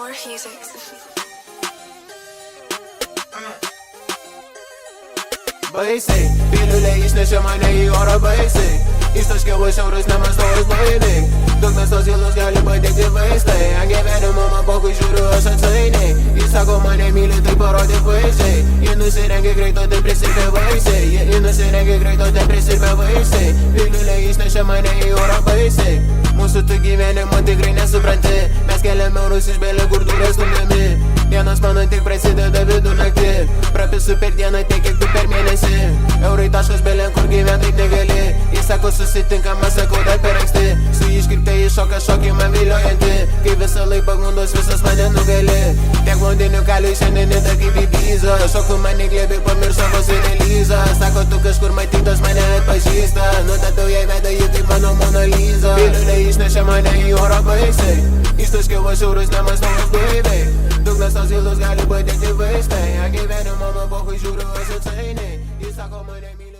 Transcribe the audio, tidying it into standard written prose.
More music. Baisiai, piliulė išnešė mane į oro baisiai. Ištaškiau šiaurės nemastojus blaivai. Dugnas tos gilus gali padėti vaistai. Ant gyvenimo man pokui žiūriu aš atsainiai. Jis sako mane myli, tai parodė vaizdžiai. Ji nusirengė greito, tai prisirpė vaisiai. Ji nusirengė greito, tai prisirpė vaisiai. Piliulė išnešė mane į oro baisiai. Mūsų tu gyvenimo tikrai nesupranti. Mes keliam eurus iš belė, kur durės stumdami. Dienas mano tik prasideda vidurnaktį. Prapisu per dieną tiek, kiek tu per mėnesį. Eurai taškas belė, kur gyvent taip negali. Jis sako susitinkama, sakau dar per anksti. Su iškirpte į šoką šokį man viliojanti. Kai visą laik pagundos visas mane nugali. Tiek blondinių kalių šiandien nida kaip į Bizą. Šoktų mane glėbi, pamirš savo senelizą. Sako tu kažkur matytas mane atpažįsta. Nutatau jai veidą, ji kaip mano Mona Lisa. Piliulė išnešė mane į oro baisiai. Ištaškiau aš eurus nemastojus blaivai. Dugnas tos gilus gali padėti vaistai. Ant gyvenimo man pokui žiūriu aš atsainiai. Jis sako mane myli.